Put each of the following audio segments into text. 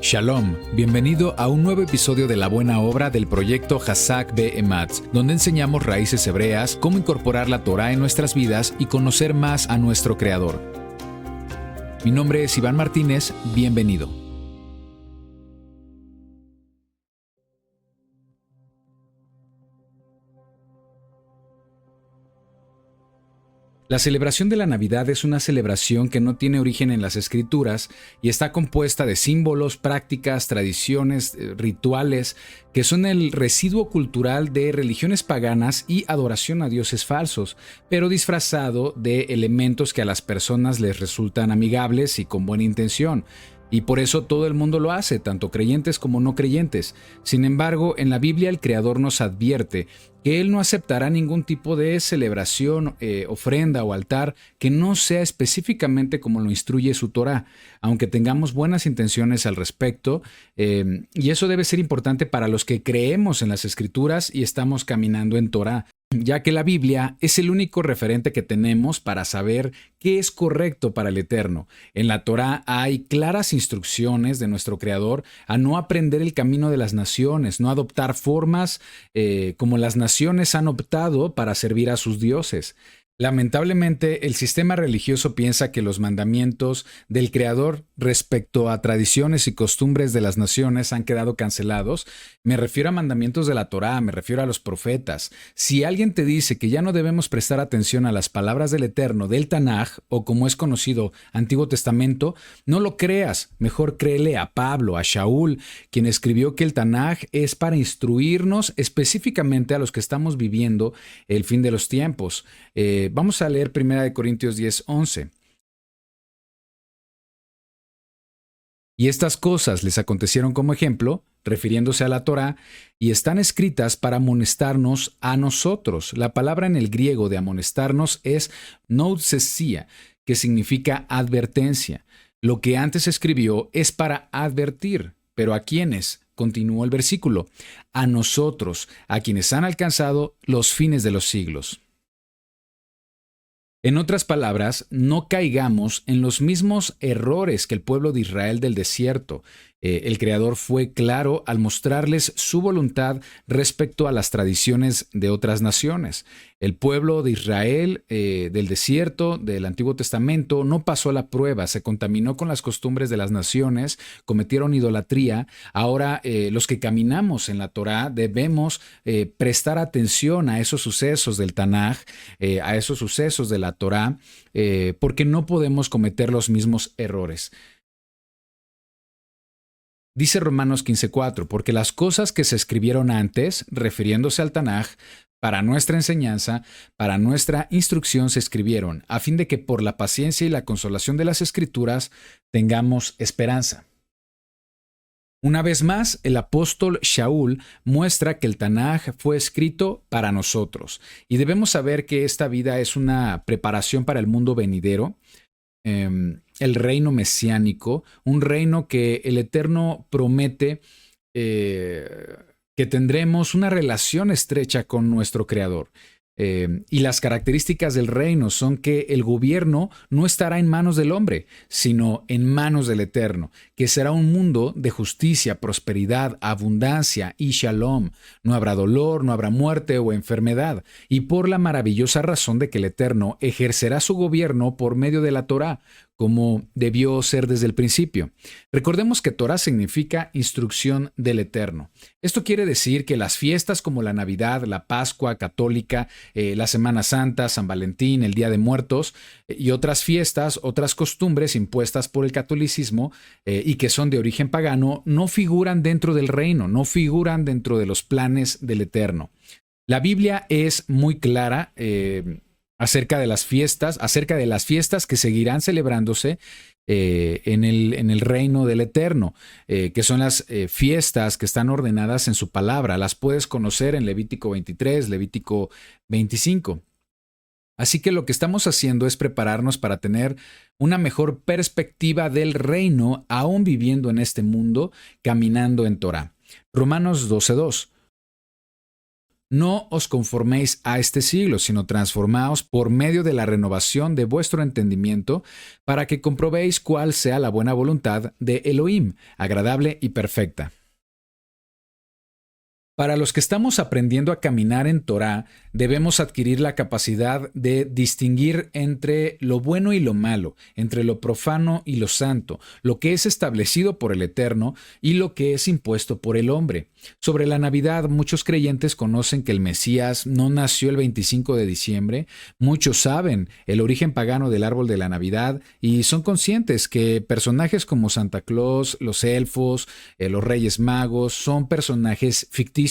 Shalom, bienvenido a un nuevo episodio de la buena obra del proyecto Hazak Be'ematz, donde enseñamos raíces hebreas, cómo incorporar la Torá en nuestras vidas y conocer más a nuestro Creador. Mi nombre es Iván Martínez, bienvenido. La celebración de la Navidad es una celebración que no tiene origen en las Escrituras y está compuesta de símbolos, prácticas, tradiciones, rituales, que son el residuo cultural de religiones paganas y adoración a dioses falsos, pero disfrazado de elementos que a las personas les resultan amigables y con buena intención. Y por eso todo el mundo lo hace, tanto creyentes como no creyentes. Sin embargo, en la Biblia el Creador nos advierte que Él no aceptará ningún tipo de celebración, ofrenda o altar que no sea específicamente como lo instruye su Torá, aunque tengamos buenas intenciones al respecto, y eso debe ser importante para los que creemos en las Escrituras y estamos caminando en Torá, ya que la Biblia es el único referente que tenemos para saber qué es correcto para el Eterno. En la Torá hay claras instrucciones de nuestro Creador a no aprender el camino de las naciones, no adoptar formas como las naciones han optado para servir a sus dioses. Lamentablemente, el sistema religioso piensa que los mandamientos del Creador respecto a tradiciones y costumbres de las naciones han quedado cancelados. Me refiero a mandamientos de la Torá, me refiero a los profetas. Si alguien te dice que ya no debemos prestar atención a las palabras del Eterno del Tanaj, o como es conocido, Antiguo Testamento, no lo creas. Mejor créele a Pablo, a Shaul, quien escribió que el Tanaj es para instruirnos específicamente a los que estamos viviendo el fin de los tiempos. Vamos a leer 1 Corintios 10:11. Y estas cosas les acontecieron como ejemplo, refiriéndose a la Torá, y están escritas para amonestarnos a nosotros. La palabra en el griego de amonestarnos es nousesia, que significa advertencia. Lo que antes escribió es para advertir, pero ¿a quiénes? Continuó el versículo. A nosotros, a quienes han alcanzado los fines de los siglos. En otras palabras, no caigamos en los mismos errores que el pueblo de Israel del desierto. El Creador fue claro al mostrarles su voluntad respecto a las tradiciones de otras naciones. El pueblo de Israel del desierto, del Antiguo Testamento, no pasó la prueba, se contaminó con las costumbres de las naciones, cometieron idolatría. Ahora, los que caminamos en la Torá debemos prestar atención a esos sucesos del Tanaj, a esos sucesos de la Torá, porque no podemos cometer los mismos errores. Dice Romanos 15:4, porque las cosas que se escribieron antes, refiriéndose al Tanaj, para nuestra enseñanza, para nuestra instrucción se escribieron, a fin de que por la paciencia y la consolación de las Escrituras tengamos esperanza. Una vez más, el apóstol Shaul muestra que el Tanaj fue escrito para nosotros, y debemos saber que esta vida es una preparación para el mundo venidero, el reino mesiánico, un reino que el Eterno promete que tendremos una relación estrecha con nuestro Creador. Y las características del reino son que el gobierno no estará en manos del hombre, sino en manos del Eterno, que será un mundo de justicia, prosperidad, abundancia y shalom. No habrá dolor, no habrá muerte o enfermedad, y por la maravillosa razón de que el Eterno ejercerá su gobierno por medio de la Torá, como debió ser desde el principio. Recordemos que Torá significa instrucción del Eterno. Esto quiere decir que las fiestas como la Navidad, la Pascua católica, la Semana Santa, San Valentín, el Día de Muertos y otras fiestas, otras costumbres impuestas por el catolicismo y que son de origen pagano, no figuran dentro del reino, no figuran dentro de los planes del Eterno. La Biblia es muy clara acerca de las fiestas que seguirán celebrándose en el reino del Eterno, que son las fiestas que están ordenadas en su palabra. Las puedes conocer en Levítico 23, Levítico 25. Así que lo que estamos haciendo es prepararnos para tener una mejor perspectiva del reino, aún viviendo en este mundo, caminando en Torá. Romanos 12:2. No os conforméis a este siglo, sino transformaos por medio de la renovación de vuestro entendimiento, para que comprobéis cuál sea la buena voluntad de Elohim, agradable y perfecta. Para los que estamos aprendiendo a caminar en Torá, debemos adquirir la capacidad de distinguir entre lo bueno y lo malo, entre lo profano y lo santo, lo que es establecido por el Eterno y lo que es impuesto por el hombre. Sobre la Navidad, muchos creyentes conocen que el Mesías no nació el 25 de diciembre, muchos saben el origen pagano del árbol de la Navidad y son conscientes que personajes como Santa Claus, los elfos, los Reyes Magos son personajes ficticios.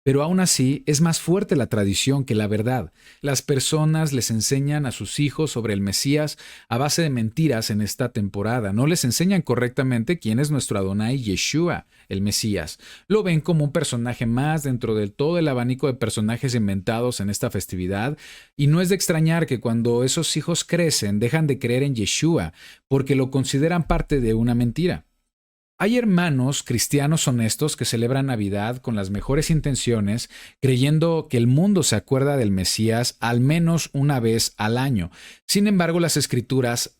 Pero aún así es más fuerte la tradición que la verdad. Las personas les enseñan a sus hijos sobre el Mesías a base de mentiras en esta temporada. No les enseñan correctamente quién es nuestro Adonai Yeshua, el Mesías. Lo ven como un personaje más dentro de todo el abanico de personajes inventados en esta festividad. Y no es de extrañar que cuando esos hijos crecen dejan de creer en Yeshua porque lo consideran parte de una mentira. Hay hermanos cristianos honestos que celebran Navidad con las mejores intenciones, creyendo que el mundo se acuerda del Mesías al menos una vez al año. Sin embargo, las Escrituras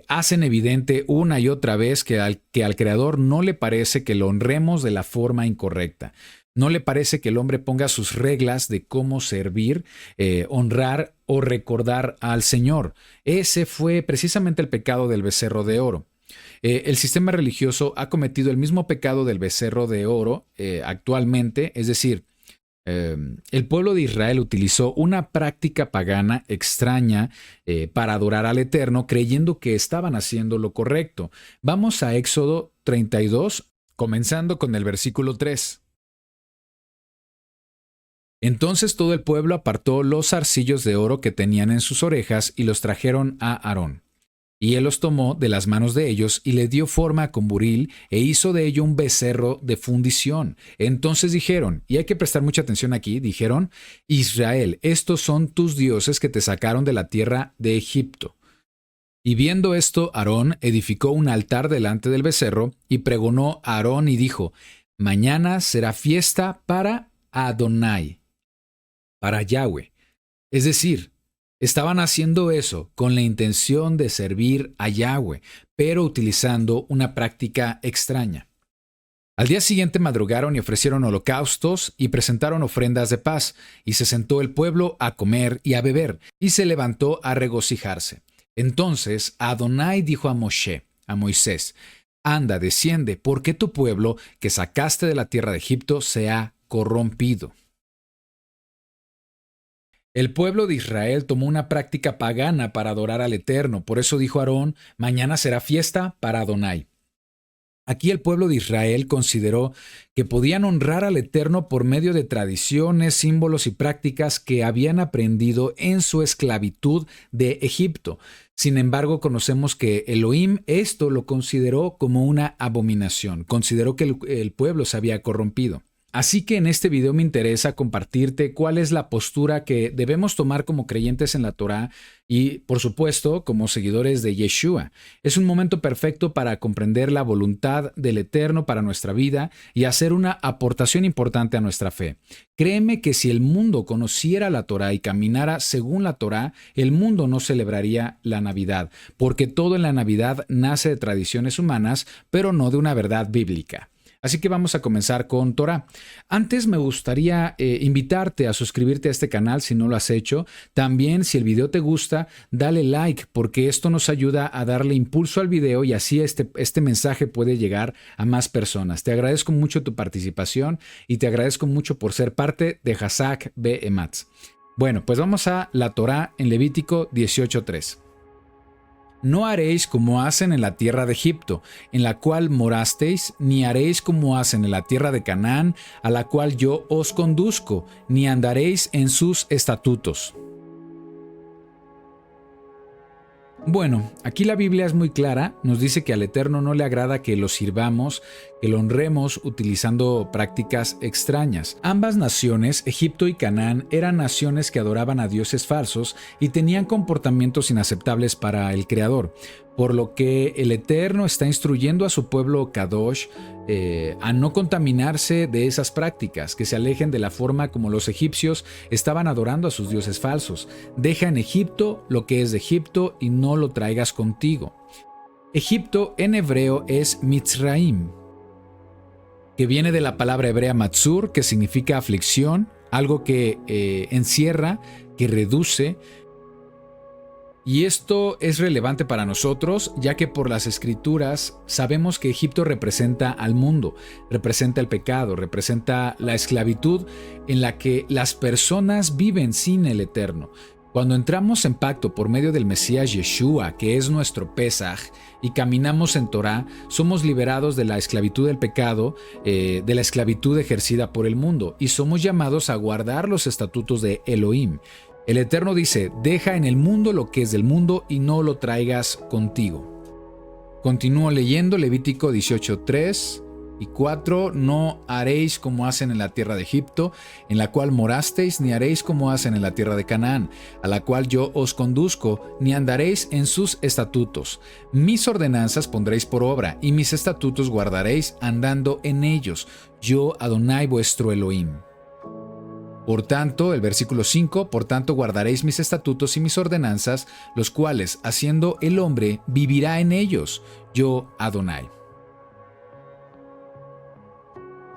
hacen evidente una y otra vez que al Creador no le parece que lo honremos de la forma incorrecta. No le parece que el hombre ponga sus reglas de cómo servir, honrar o recordar al Señor. Ese fue precisamente el pecado del becerro de oro. El sistema religioso ha cometido el mismo pecado del becerro de oro actualmente, es decir, el pueblo de Israel utilizó una práctica pagana extraña para adorar al Eterno, creyendo que estaban haciendo lo correcto. Vamos a Éxodo 32, comenzando con el versículo 3. Entonces todo el pueblo apartó los zarcillos de oro que tenían en sus orejas y los trajeron a Aarón. Y él los tomó de las manos de ellos y le dio forma con buril e hizo de ello un becerro de fundición. Entonces dijeron, y hay que prestar mucha atención aquí, dijeron, Israel, estos son tus dioses que te sacaron de la tierra de Egipto. Y viendo esto, Aarón edificó un altar delante del becerro y pregonó a Aarón y dijo, mañana será fiesta para Adonai, para Yahweh. Es decir, estaban haciendo eso con la intención de servir a Yahweh, pero utilizando una práctica extraña. Al día siguiente madrugaron y ofrecieron holocaustos y presentaron ofrendas de paz, y se sentó el pueblo a comer y a beber, y se levantó a regocijarse. Entonces Adonai dijo a Moisés, anda, desciende, porque tu pueblo que sacaste de la tierra de Egipto se ha corrompido. El pueblo de Israel tomó una práctica pagana para adorar al Eterno, por eso dijo Aarón, mañana será fiesta para Adonai. Aquí el pueblo de Israel consideró que podían honrar al Eterno por medio de tradiciones, símbolos y prácticas que habían aprendido en su esclavitud de Egipto. Sin embargo, conocemos que Elohim esto lo consideró como una abominación, consideró que el pueblo se había corrompido. Así que en este video me interesa compartirte cuál es la postura que debemos tomar como creyentes en la Torá y, por supuesto, como seguidores de Yeshua. Es un momento perfecto para comprender la voluntad del Eterno para nuestra vida y hacer una aportación importante a nuestra fe. Créeme que si el mundo conociera la Torá y caminara según la Torá, el mundo no celebraría la Navidad, porque todo en la Navidad nace de tradiciones humanas, pero no de una verdad bíblica. Así que vamos a comenzar con Torá. Antes me gustaría invitarte a suscribirte a este canal si no lo has hecho. También, si el video te gusta, dale like porque esto nos ayuda a darle impulso al video y así este mensaje puede llegar a más personas. Te agradezco mucho tu participación y te agradezco mucho por ser parte de Hazak Be'ematz. Bueno, pues vamos a la Torá en Levítico 18:3. No haréis como hacen en la tierra de Egipto, en la cual morasteis, ni haréis como hacen en la tierra de Canaán, a la cual yo os conduzco, ni andaréis en sus estatutos. Bueno, aquí la Biblia es muy clara, nos dice que al Eterno no le agrada que lo sirvamos, que lo honremos utilizando prácticas extrañas. Ambas naciones, Egipto y Canaán, eran naciones que adoraban a dioses falsos y tenían comportamientos inaceptables para el Creador. por lo que el Eterno está instruyendo a su pueblo Kadosh a no contaminarse de esas prácticas, que se alejen de la forma como los egipcios estaban adorando a sus dioses falsos. Deja en Egipto lo que es de Egipto y no lo traigas contigo. Egipto en hebreo es Mitzraim, que viene de la palabra hebrea matzur, que significa aflicción, algo que encierra, que reduce. Y esto es relevante para nosotros, ya que por las escrituras sabemos que Egipto representa al mundo, representa el pecado, representa la esclavitud en la que las personas viven sin el Eterno. Cuando entramos en pacto por medio del Mesías Yeshua, que es nuestro Pesaj, y caminamos en Torah, somos liberados de la esclavitud del pecado, de la esclavitud ejercida por el mundo, y somos llamados a guardar los estatutos de Elohim. El Eterno dice, deja en el mundo lo que es del mundo y no lo traigas contigo. Continúo leyendo Levítico 18:3 y 4. No haréis como hacen en la tierra de Egipto, en la cual morasteis, ni haréis como hacen en la tierra de Canaán, a la cual yo os conduzco, ni andaréis en sus estatutos. Mis ordenanzas pondréis por obra, y mis estatutos guardaréis andando en ellos. Yo, Adonai, vuestro Elohim. Por tanto, el versículo 5, por tanto guardaréis mis estatutos y mis ordenanzas, los cuales, haciendo el hombre, vivirá en ellos, yo Adonai.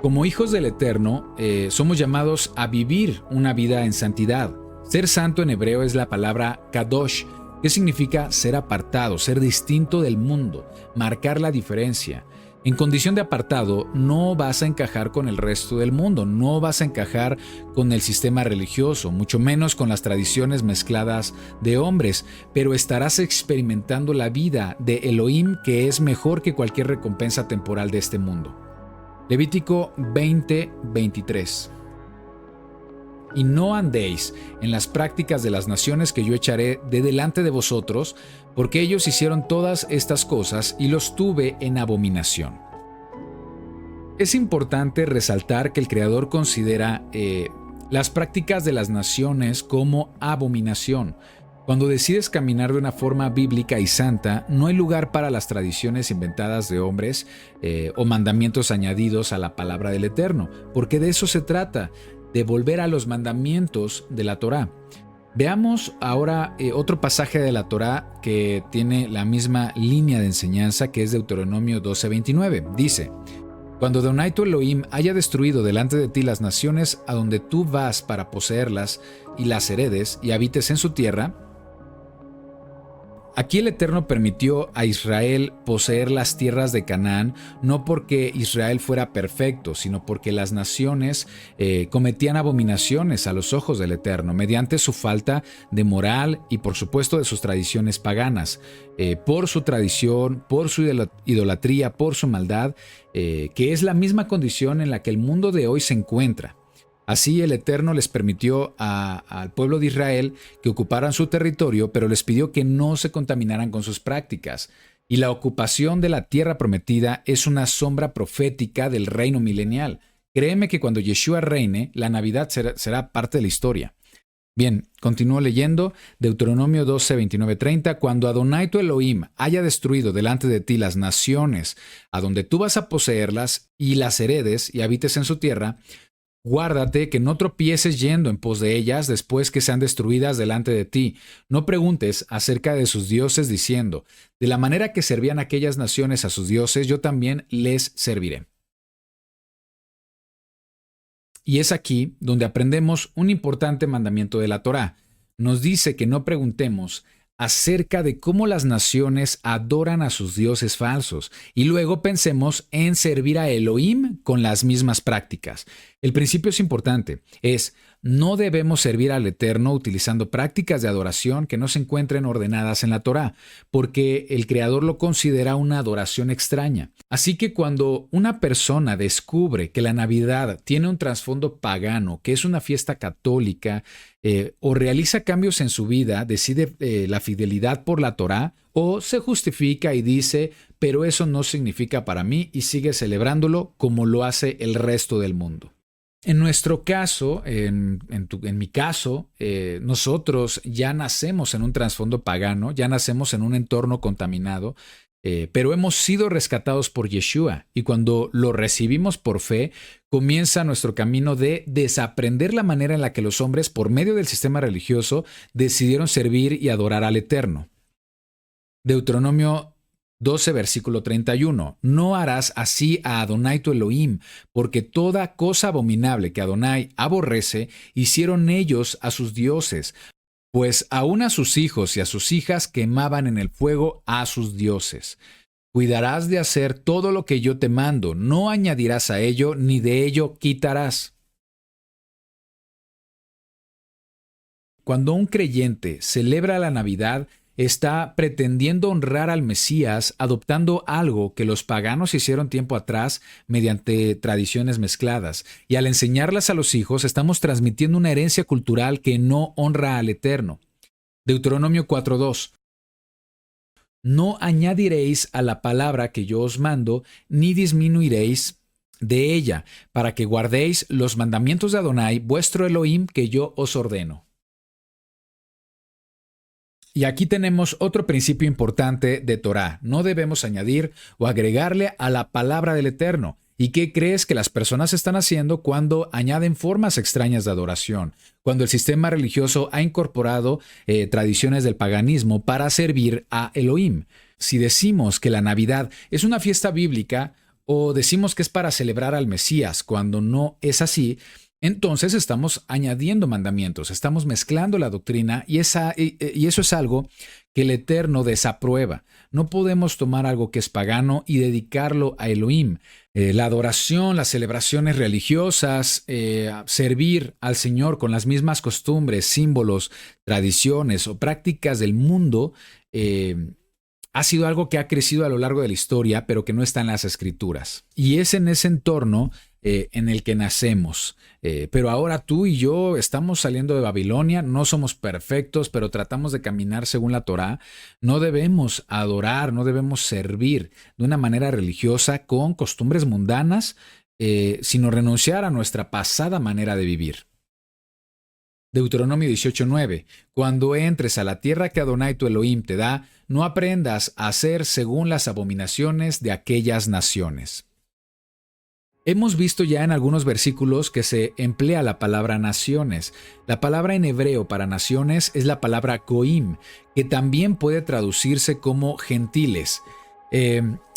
Como hijos del Eterno, somos llamados a vivir una vida en santidad. Ser santo en hebreo es la palabra kadosh, que significa ser apartado, ser distinto del mundo, marcar la diferencia. En condición de apartado, no vas a encajar con el resto del mundo, no vas a encajar con el sistema religioso, mucho menos con las tradiciones mezcladas de hombres, pero estarás experimentando la vida de Elohim, que es mejor que cualquier recompensa temporal de este mundo. Levítico 20:23. Y no andéis en las prácticas de las naciones que yo echaré de delante de vosotros, porque ellos hicieron todas estas cosas y los tuve en abominación. Es importante resaltar que el Creador considera las prácticas de las naciones como abominación. Cuando decides caminar de una forma bíblica y santa, no hay lugar para las tradiciones inventadas de hombres o mandamientos añadidos a la palabra del Eterno, porque de eso se trata, de volver a los mandamientos de la Torá. Veamos ahora otro pasaje de la Torá que tiene la misma línea de enseñanza, que es Deuteronomio 12:29. Dice, cuando Adonai tu Elohim haya destruido delante de ti las naciones a donde tú vas para poseerlas y las heredes y habites en su tierra. Aquí el Eterno permitió a Israel poseer las tierras de Canaán, no porque Israel fuera perfecto, sino porque las naciones cometían abominaciones a los ojos del Eterno, mediante su falta de moral y por supuesto de sus tradiciones paganas, por su tradición, por su idolatría, por su maldad, que es la misma condición en la que el mundo de hoy se encuentra. Así el Eterno les permitió al pueblo de Israel que ocuparan su territorio, pero les pidió que no se contaminaran con sus prácticas. Y la ocupación de la tierra prometida es una sombra profética del reino milenial. Créeme que cuando Yeshua reine, la Navidad será parte de la historia. Bien, continúo leyendo Deuteronomio 12:29-30. Cuando Adonai tu Elohim haya destruido delante de ti las naciones a donde tú vas a poseerlas y las heredes y habites en su tierra, guárdate que no tropieces yendo en pos de ellas después que sean destruidas delante de ti. No preguntes acerca de sus dioses diciendo, de la manera que servían aquellas naciones a sus dioses, yo también les serviré. Y es aquí donde aprendemos un importante mandamiento de la Torá. Nos dice que no preguntemos acerca de cómo las naciones adoran a sus dioses falsos y luego pensemos en servir a Elohim con las mismas prácticas. El principio es importante, no debemos servir al Eterno utilizando prácticas de adoración que no se encuentren ordenadas en la Torá, porque el Creador lo considera una adoración extraña. Así que cuando una persona descubre que la Navidad tiene un trasfondo pagano, que es una fiesta católica, o realiza cambios en su vida, decide la fidelidad por la Torá, o se justifica y dice, pero eso no significa para mí, y sigue celebrándolo como lo hace el resto del mundo. En nuestro caso, en mi caso, nosotros ya nacemos en un trasfondo pagano, ya nacemos en un entorno contaminado, pero hemos sido rescatados por Yeshua, y cuando lo recibimos por fe, comienza nuestro camino de desaprender la manera en la que los hombres, por medio del sistema religioso, decidieron servir y adorar al Eterno. Deuteronomio 12, versículo 31. No harás así a Adonai tu Elohim, porque toda cosa abominable que Adonai aborrece, hicieron ellos a sus dioses, pues aún a sus hijos y a sus hijas quemaban en el fuego a sus dioses. Cuidarás de hacer todo lo que yo te mando, no añadirás a ello, ni de ello quitarás. Cuando un creyente celebra la Navidad, está pretendiendo honrar al Mesías adoptando algo que los paganos hicieron tiempo atrás mediante tradiciones mezcladas. Y al enseñarlas a los hijos, estamos transmitiendo una herencia cultural que no honra al Eterno. Deuteronomio 4:2. No añadiréis a la palabra que yo os mando, ni disminuiréis de ella, para que guardéis los mandamientos de Adonai, vuestro Elohim, que yo os ordeno. Y aquí tenemos otro principio importante de Torá. No debemos añadir o agregarle a la palabra del Eterno. ¿Y qué crees que las personas están haciendo cuando añaden formas extrañas de adoración? Cuando el sistema religioso ha incorporado tradiciones del paganismo para servir a Elohim. Si decimos que la Navidad es una fiesta bíblica o decimos que es para celebrar al Mesías cuando no es así, entonces estamos añadiendo mandamientos, estamos mezclando la doctrina y eso es algo que el Eterno desaprueba. No podemos tomar algo que es pagano y dedicarlo a Elohim. La adoración, las celebraciones religiosas, servir al Señor con las mismas costumbres, símbolos, tradiciones o prácticas del mundo, ha sido algo que ha crecido a lo largo de la historia, pero que no está en las Escrituras. Y es en ese entorno en el que nacemos. Pero ahora tú y yo estamos saliendo de Babilonia, no somos perfectos, pero tratamos de caminar según la Torá. No debemos adorar, no debemos servir de una manera religiosa con costumbres mundanas, sino renunciar a nuestra pasada manera de vivir. Deuteronomio 18:9. Cuando entres a la tierra que Adonai tu Elohim te da, no aprendas a hacer según las abominaciones de aquellas naciones. Hemos visto ya en algunos versículos que se emplea la palabra naciones. La palabra en hebreo para naciones es la palabra goim, que también puede traducirse como gentiles.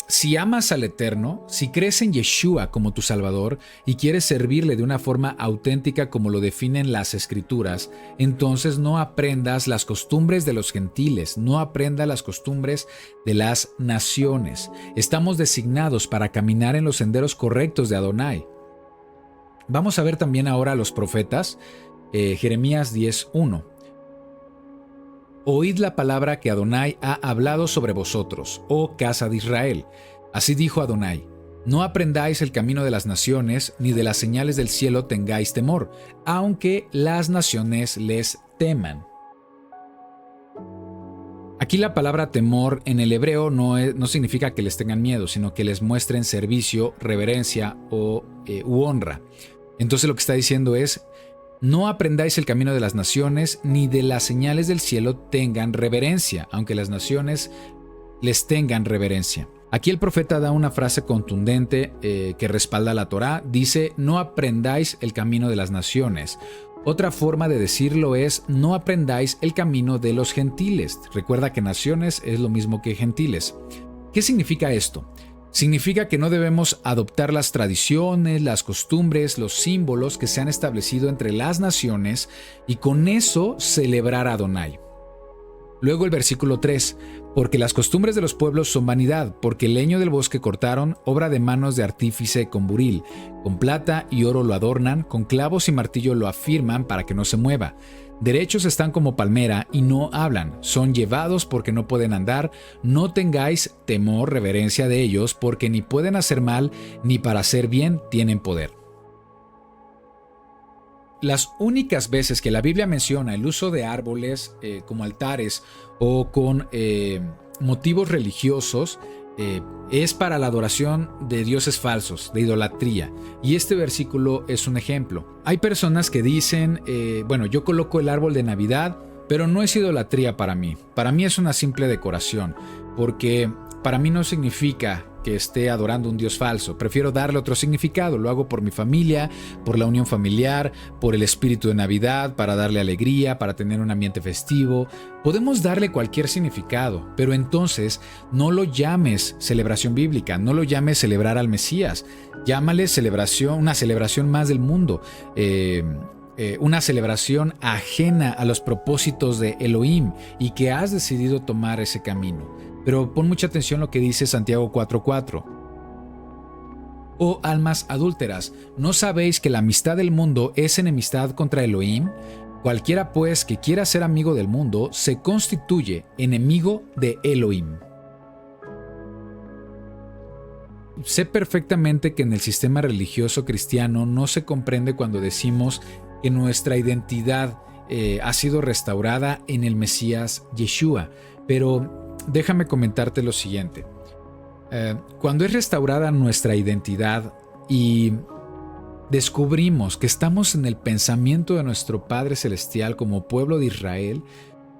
Si amas al Eterno, si crees en Yeshua como tu Salvador y quieres servirle de una forma auténtica como lo definen las Escrituras, entonces no aprendas las costumbres de los gentiles, no aprendas las costumbres de las naciones. Estamos designados para caminar en los senderos correctos de Adonai. Vamos a ver también ahora a los profetas, Jeremías 10:1. Oíd la palabra que Adonai ha hablado sobre vosotros, oh casa de Israel. Así dijo Adonai: no aprendáis el camino de las naciones, ni de las señales del cielo tengáis temor, aunque las naciones les teman. Aquí la palabra temor en el hebreo no significa que les tengan miedo, sino que les muestren servicio, reverencia u honra. Entonces lo que está diciendo es: no aprendáis el camino de las naciones, ni de las señales del cielo tengan reverencia, aunque las naciones les tengan reverencia. Aquí el profeta da una frase contundente que respalda la Torá. Dice: no aprendáis el camino de las naciones. Otra forma de decirlo es: no aprendáis el camino de los gentiles. Recuerda que naciones es lo mismo que gentiles. ¿Qué significa esto? Significa que no debemos adoptar las tradiciones, las costumbres, los símbolos que se han establecido entre las naciones y con eso celebrar a Adonai. Luego el versículo 3, porque las costumbres de los pueblos son vanidad, porque el leño del bosque cortaron, obra de manos de artífice con buril, con plata y oro lo adornan, con clavos y martillo lo afirman para que no se mueva. Derechos están como palmera y no hablan, son llevados porque no pueden andar, no tengáis temor, reverencia de ellos, porque ni pueden hacer mal, ni para hacer bien tienen poder. Las únicas veces que la Biblia menciona el uso de árboles como altares o con motivos religiosos es para la adoración de dioses falsos, de idolatría. Y este versículo es un ejemplo. Hay personas que dicen, bueno, yo coloco el árbol de Navidad, pero no es idolatría para mí. Para mí es una simple decoración, porque para mí no significa que esté adorando un Dios falso. Prefiero darle otro significado. Lo hago por mi familia, por la unión familiar, por el espíritu de Navidad, para darle alegría, para tener un ambiente festivo. Podemos darle cualquier significado, pero entonces no lo llames celebración bíblica, no lo llames celebrar al Mesías. Llámale celebración, una celebración más del mundo. Una celebración ajena a los propósitos de Elohim y que has decidido tomar ese camino. Pero pon mucha atención a lo que dice Santiago 4:4. Oh almas adúlteras, ¿no sabéis que la amistad del mundo es enemistad contra Elohim? Cualquiera pues que quiera ser amigo del mundo se constituye enemigo de Elohim. Sé perfectamente que en el sistema religioso cristiano no se comprende cuando decimos que nuestra identidad ha sido restaurada en el Mesías Yeshua, pero déjame comentarte lo siguiente. Cuando es restaurada nuestra identidad y descubrimos que estamos en el pensamiento de nuestro Padre Celestial como pueblo de Israel,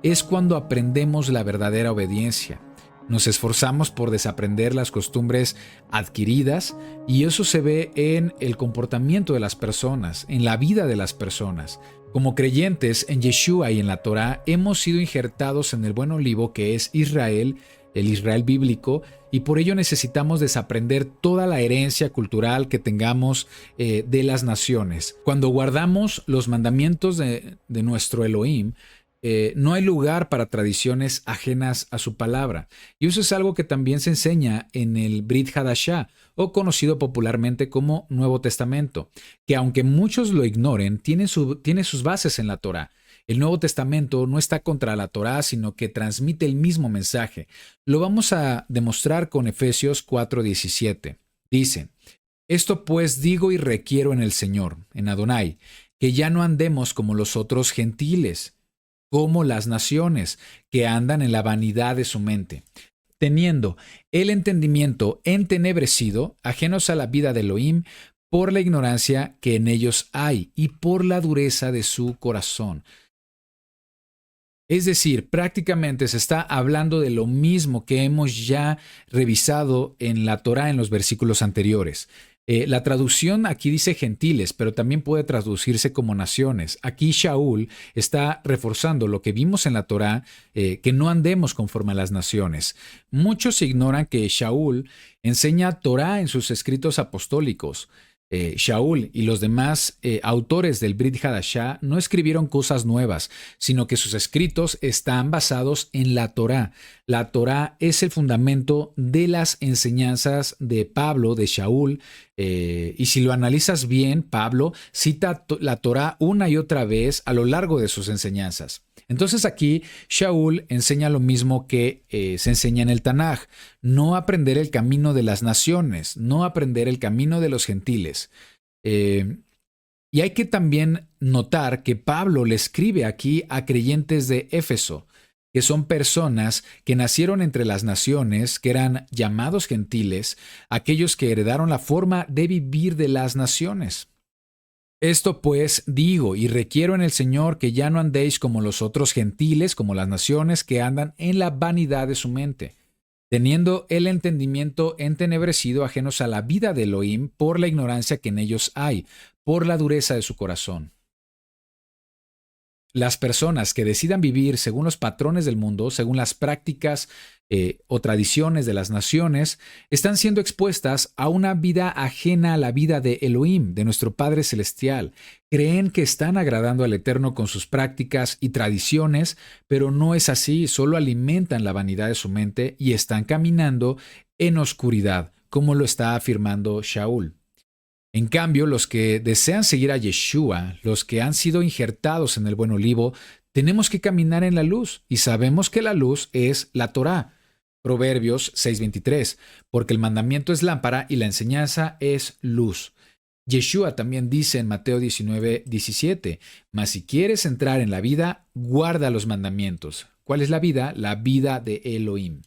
es cuando aprendemos la verdadera obediencia. Nos esforzamos por desaprender las costumbres adquiridas y eso se ve en el comportamiento de las personas, en la vida de las personas. Como creyentes en Yeshua y en la Torá, hemos sido injertados en el buen olivo que es Israel, el Israel bíblico, y por ello necesitamos desaprender toda la herencia cultural que tengamos de las naciones. Cuando guardamos los mandamientos de nuestro Elohim, no hay lugar para tradiciones ajenas a su palabra. Y eso es algo que también se enseña en el Brit Hadashah, o conocido popularmente como Nuevo Testamento, que aunque muchos lo ignoren, tiene sus bases en la Torá. El Nuevo Testamento no está contra la Torá, sino que transmite el mismo mensaje. Lo vamos a demostrar con Efesios 4:17. Dice: Esto pues digo y requiero en el Señor, en Adonai, que ya no andemos como los otros gentiles, como las naciones, que andan en la vanidad de su mente, teniendo el entendimiento entenebrecido, ajenos a la vida de Elohim, por la ignorancia que en ellos hay y por la dureza de su corazón. Es decir, prácticamente se está hablando de lo mismo que hemos ya revisado en la Torá en los versículos anteriores. La traducción aquí dice gentiles, pero también puede traducirse como naciones. Aquí Shaul está reforzando lo que vimos en la Torá, que no andemos conforme a las naciones. Muchos ignoran que Shaul enseña Torá en sus escritos apostólicos. Shaul y los demás autores del Brit Hadashah no escribieron cosas nuevas, sino que sus escritos están basados en la Torá. La Torá es el fundamento de las enseñanzas de Pablo, de Shaul, y si lo analizas bien, Pablo cita la Torá una y otra vez a lo largo de sus enseñanzas. Entonces aquí Shaul enseña lo mismo que se enseña en el Tanaj: no aprender el camino de las naciones, no aprender el camino de los gentiles. Y hay que también notar que Pablo le escribe aquí a creyentes de Éfeso, que son personas que nacieron entre las naciones, que eran llamados gentiles, aquellos que heredaron la forma de vivir de las naciones. Esto pues digo y requiero en el Señor, que ya no andéis como los otros gentiles, como las naciones que andan en la vanidad de su mente, teniendo el entendimiento entenebrecido, ajenos a la vida de Elohim por la ignorancia que en ellos hay, por la dureza de su corazón. Las personas que decidan vivir según los patrones del mundo, según las prácticas o tradiciones de las naciones, están siendo expuestas a una vida ajena a la vida de Elohim, de nuestro Padre Celestial. Creen que están agradando al Eterno con sus prácticas y tradiciones, pero no es así, solo alimentan la vanidad de su mente y están caminando en oscuridad, como lo está afirmando Shaul. En cambio, los que desean seguir a Yeshua, los que han sido injertados en el buen olivo, tenemos que caminar en la luz, y sabemos que la luz es la Torá. Proverbios 6:23, porque el mandamiento es lámpara y la enseñanza es luz. Yeshua también dice en Mateo 19:17, mas si quieres entrar en la vida, guarda los mandamientos. ¿Cuál es la vida? La vida de Elohim.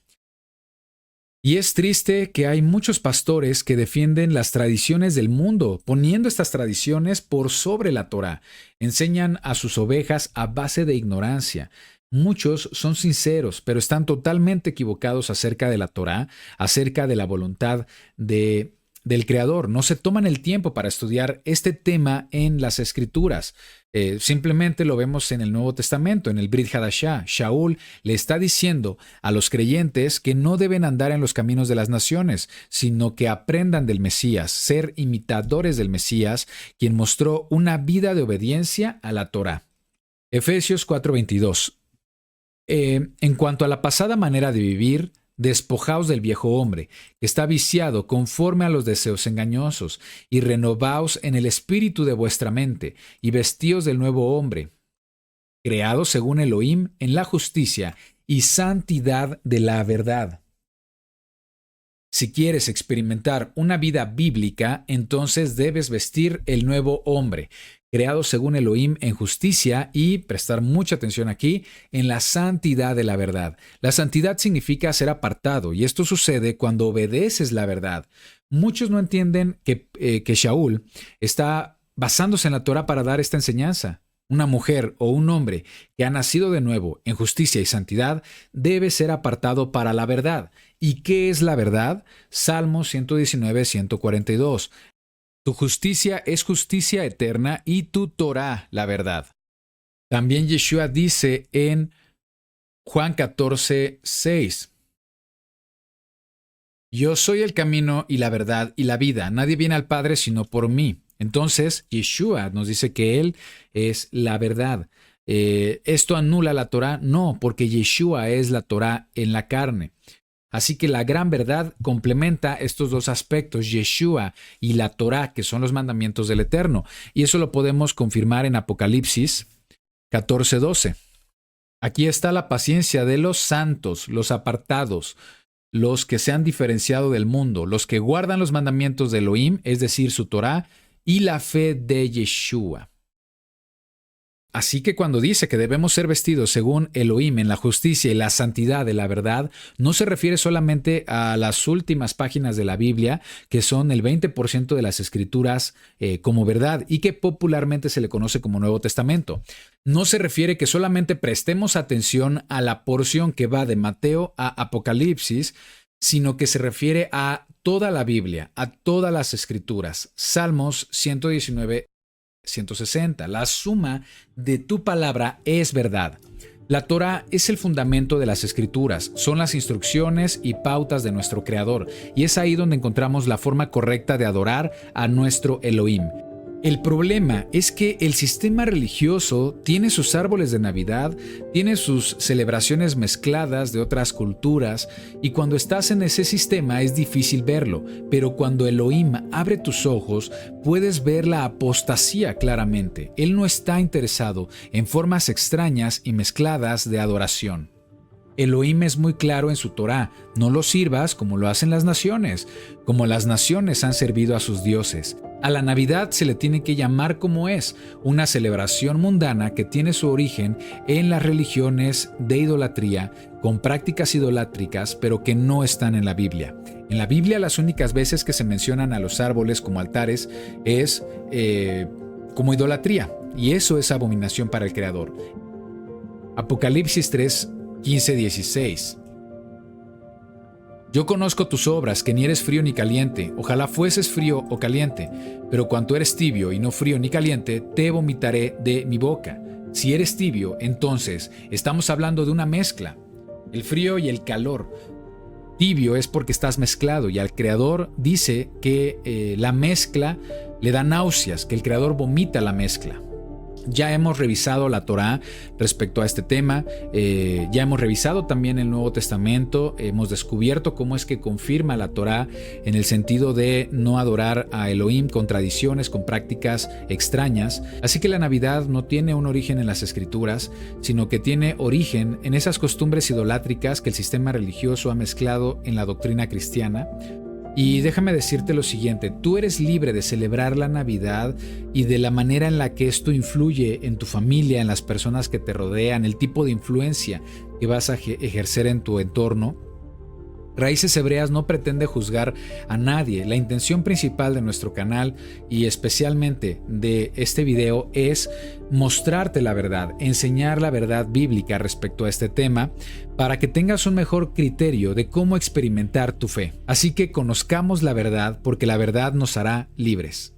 Y es triste que hay muchos pastores que defienden las tradiciones del mundo, poniendo estas tradiciones por sobre la Torá. Enseñan a sus ovejas a base de ignorancia. Muchos son sinceros, pero están totalmente equivocados acerca de la Torá, acerca de la voluntad del Creador. No se toman el tiempo para estudiar este tema en las Escrituras. Simplemente lo vemos en el Nuevo Testamento, en el Brit Hadashah. Shaul le está diciendo a los creyentes que no deben andar en los caminos de las naciones, sino que aprendan del Mesías, ser imitadores del Mesías, quien mostró una vida de obediencia a la Torá. Efesios 4:22. En cuanto a la pasada manera de vivir, despojaos del viejo hombre, que está viciado conforme a los deseos engañosos, y renovaos en el espíritu de vuestra mente, y vestíos del nuevo hombre, creado según Elohim en la justicia y santidad de la verdad. Si quieres experimentar una vida bíblica, entonces debes vestir el nuevo hombre, creado según Elohim en justicia y, prestar mucha atención aquí, en la santidad de la verdad. La santidad significa ser apartado, y esto sucede cuando obedeces la verdad. Muchos no entienden que Shaul está basándose en la Torah para dar esta enseñanza. Una mujer o un hombre que ha nacido de nuevo en justicia y santidad debe ser apartado para la verdad. ¿Y qué es la verdad? Salmos 119, 142. Tu justicia es justicia eterna y tu Torah la verdad. También Yeshua dice en Juan 14, 6. Yo soy el camino y la verdad y la vida. Nadie viene al Padre sino por mí. Entonces, Yeshua nos dice que Él es la verdad. ¿Esto anula la Torá? No, porque Yeshua es la Torá en la carne. Así que la gran verdad complementa estos dos aspectos, Yeshua y la Torá, que son los mandamientos del Eterno. Y eso lo podemos confirmar en Apocalipsis 14:12. Aquí está la paciencia de los santos, los apartados, los que se han diferenciado del mundo, los que guardan los mandamientos de Elohim, es decir, su Torá, y la fe de Yeshua. Así que cuando dice que debemos ser vestidos según Elohim en la justicia y la santidad de la verdad, no se refiere solamente a las últimas páginas de la Biblia, que son el 20% de las escrituras como verdad y que popularmente se le conoce como Nuevo Testamento. No se refiere que solamente prestemos atención a la porción que va de Mateo a Apocalipsis, sino que se refiere a toda la Biblia, a todas las escrituras. Salmos 119, 160. La suma de tu palabra es verdad. La Torá es el fundamento de las escrituras, son las instrucciones y pautas de nuestro Creador, y es ahí donde encontramos la forma correcta de adorar a nuestro Elohim. El problema es que el sistema religioso tiene sus árboles de Navidad, tiene sus celebraciones mezcladas de otras culturas, y cuando estás en ese sistema es difícil verlo, pero cuando Elohim abre tus ojos, puedes ver la apostasía claramente. Él no está interesado en formas extrañas y mezcladas de adoración. Elohim es muy claro en su Torá: no lo sirvas como lo hacen las naciones, como las naciones han servido a sus dioses. A la Navidad se le tiene que llamar como es, una celebración mundana que tiene su origen en las religiones de idolatría, con prácticas idolátricas, pero que no están en la Biblia. En la Biblia las únicas veces que se mencionan a los árboles como altares es como idolatría, y eso es abominación para el Creador. Apocalipsis 3, 15-16. Yo conozco tus obras, que ni eres frío ni caliente. Ojalá fueses frío o caliente, pero cuanto eres tibio y no frío ni caliente, te vomitaré de mi boca. Si eres tibio, entonces estamos hablando de una mezcla, el frío y el calor. Tibio es porque estás mezclado, y al Creador dice que la mezcla le da náuseas, que el Creador vomita la mezcla. Ya hemos revisado la Torá respecto a este tema, ya hemos revisado también el Nuevo Testamento, hemos descubierto cómo es que confirma la Torá en el sentido de no adorar a Elohim con tradiciones, con prácticas extrañas. Así que la Navidad no tiene un origen en las Escrituras, sino que tiene origen en esas costumbres idolátricas que el sistema religioso ha mezclado en la doctrina cristiana. Y déjame decirte lo siguiente: tú eres libre de celebrar la Navidad y de la manera en la que esto influye en tu familia, en las personas que te rodean, el tipo de influencia que vas a ejercer en tu entorno. Raíces Hebreas no pretende juzgar a nadie. La intención principal de nuestro canal y especialmente de este video es mostrarte la verdad, enseñar la verdad bíblica respecto a este tema para que tengas un mejor criterio de cómo experimentar tu fe. Así que conozcamos la verdad porque la verdad nos hará libres.